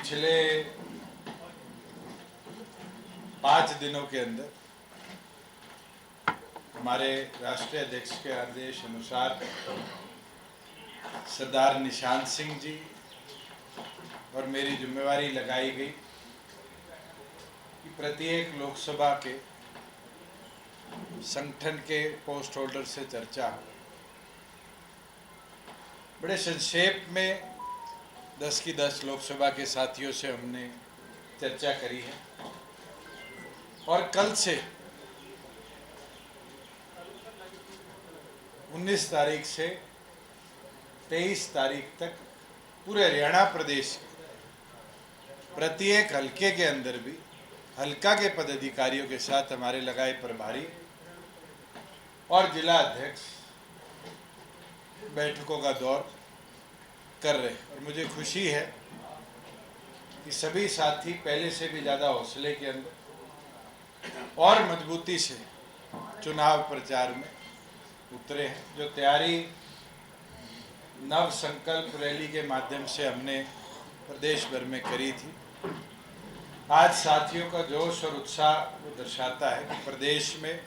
पिछले 5 दिनों के अंदर हमारे राष्ट्रीय अध्यक्ष के आदेश अनुसार सरदार निशांत सिंह जी और मेरी जिम्मेवारी लगाई गई कि प्रत्येक लोकसभा के संगठन के पोस्ट होल्डर से चर्चा हो। बड़े संक्षेप में 10 की 10 लोकसभा के साथियों से हमने चर्चा करी है और कल से 19 तारीख से 23 तारीख तक पूरे हरियाणा प्रदेश के प्रत्येक हलके के अंदर भी हलका के पदाधिकारियों के साथ हमारे लगाए प्रभारी और जिला अध्यक्ष बैठकों का दौर कर रहे हैं। और मुझे खुशी है कि सभी साथी पहले से भी ज़्यादा हौसले के अंदर और मजबूती से चुनाव प्रचार में उतरे हैं। जो तैयारी नव संकल्प रैली के माध्यम से हमने प्रदेश भर में करी थी, आज साथियों का जोश और उत्साह वो दर्शाता है कि प्रदेश में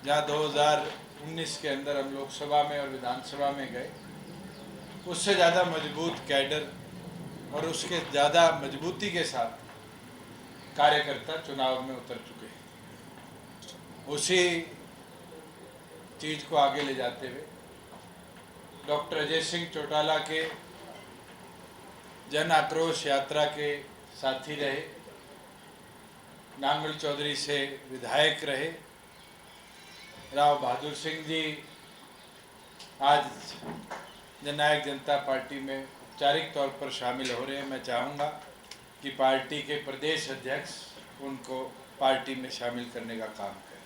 जहाँ 2019 के अंदर हम लोकसभा में और विधानसभा में गए, उससे ज़्यादा मजबूत कैडर और उसके ज़्यादा मजबूती के साथ कार्यकर्ता चुनाव में उतर चुके हैं। उसी चीज़ को आगे ले जाते हुए डॉक्टर अजय सिंह चौटाला के जन आक्रोश यात्रा के साथी रहे, नांगल चौधरी से विधायक रहे, राव बहादुर सिंह जी आज जननायक जनता पार्टी में औपचारिक तौर पर शामिल हो रहे हैं। मैं चाहूँगा कि पार्टी के प्रदेश अध्यक्ष उनको पार्टी में शामिल करने का काम करें।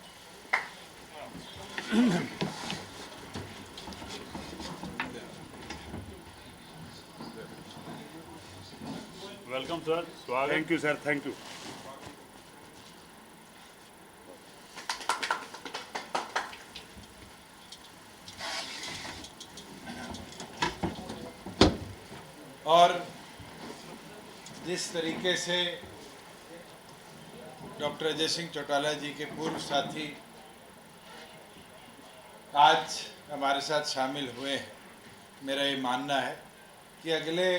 वेलकम सर, स्वागत। Thank you sir, thank you. और जिस तरीके से डॉक्टर अजय सिंह चौटाला जी के पूर्व साथी आज हमारे साथ शामिल हुए हैं, मेरा ये मानना है कि अगले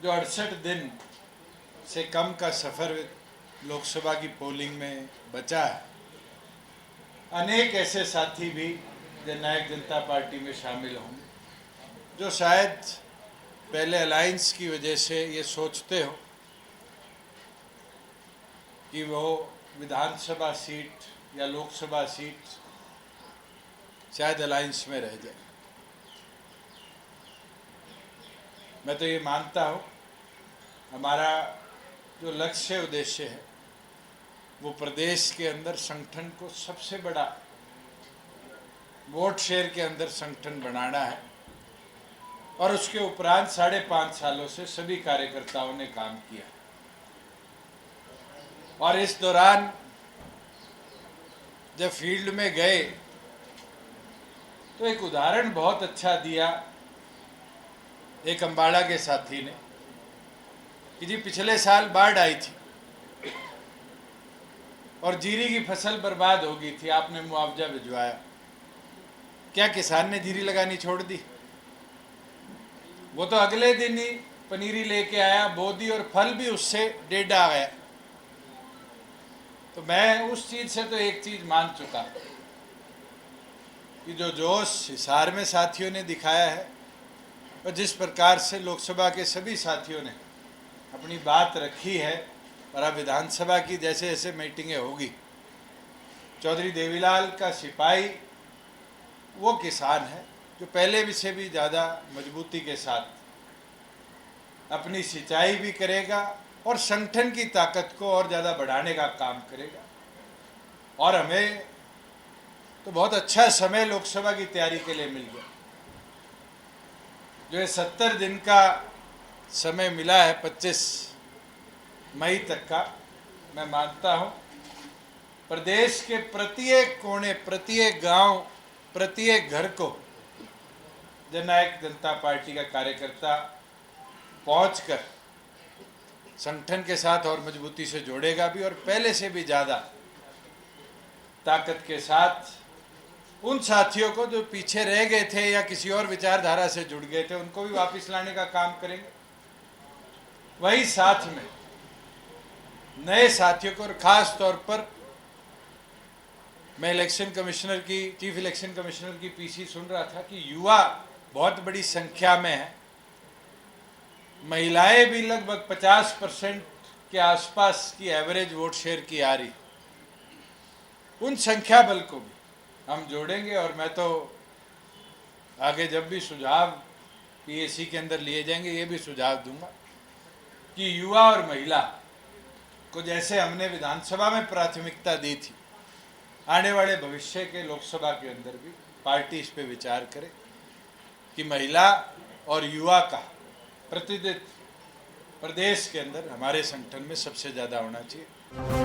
जो 68 दिन से कम का सफ़र लोकसभा की पोलिंग में बचा है, अनेक ऐसे साथी भी जननायक जनता पार्टी में शामिल होंगे जो शायद पहले अलायंस की वजह से ये सोचते हो कि वो विधानसभा सीट या लोकसभा सीट शायद अलायंस में रह जाए। मैं तो ये मानता हूँ हमारा जो लक्ष्य उद्देश्य है वो प्रदेश के अंदर संगठन को सबसे बड़ा वोट शेयर के अंदर संगठन बनाना है और उसके उपरांत 5.5 सालों से सभी कार्यकर्ताओं ने काम किया और इस दौरान जब फील्ड में गए तो एक उदाहरण बहुत अच्छा दिया एक अम्बाड़ा के साथी ने कि जी पिछले साल बाढ़ आई थी और जीरी की फसल बर्बाद हो गई थी, आपने मुआवजा भिजवाया, क्या किसान ने जीरी लगानी छोड़ दी? वो तो अगले दिन ही पनीरी लेके आया, बो दी और फल भी उससे डेढ़ा आ गया। तो मैं उस चीज़ से तो एक चीज़ मान चुका कि जो जोश हिसार में साथियों ने दिखाया है और जिस प्रकार से लोकसभा के सभी साथियों ने अपनी बात रखी है और अब विधानसभा की जैसे जैसे मीटिंगें होगी, चौधरी देवीलाल का सिपाही वो किसान है जो पहले भी से भी ज़्यादा मजबूती के साथ अपनी सिंचाई भी करेगा और संगठन की ताकत को और ज़्यादा बढ़ाने का काम करेगा। और हमें तो बहुत अच्छा समय लोकसभा की तैयारी के लिए मिल गया। जो ये 70 दिन का समय मिला है 25 मई तक का, मैं मानता हूँ प्रदेश के प्रत्येक कोने, प्रत्येक गांव, प्रत्येक घर को जननायक जनता पार्टी का कार्यकर्ता पहुंचकर संगठन के साथ और मजबूती से जोड़ेगा भी, और पहले से भी ज़्यादा ताकत के साथ उन साथियों को जो पीछे रह गए थे या किसी और विचारधारा से जुड़ गए थे उनको भी वापस लाने का काम करेंगे। वही साथ में नए साथियों को, और खास तौर पर मैं इलेक्शन कमिश्नर की, चीफ इलेक्शन कमिश्नर की पीसी सुन रहा था कि युवा बहुत बड़ी संख्या में है, महिलाएं भी लगभग 50% के आसपास की एवरेज वोट शेयर की आ रही, उन संख्या बल को भी हम जोड़ेंगे। और मैं तो आगे जब भी सुझाव पीएसी के अंदर लिए जाएंगे ये भी सुझाव दूंगा कि युवा और महिला को जैसे हमने विधानसभा में प्राथमिकता दी थी, आने वाले भविष्य के लोकसभा के अंदर भी पार्टी इस पे विचार करे कि महिला और युवा का प्रतिनिधित्व प्रदेश के अंदर हमारे संगठन में सबसे ज़्यादा होना चाहिए।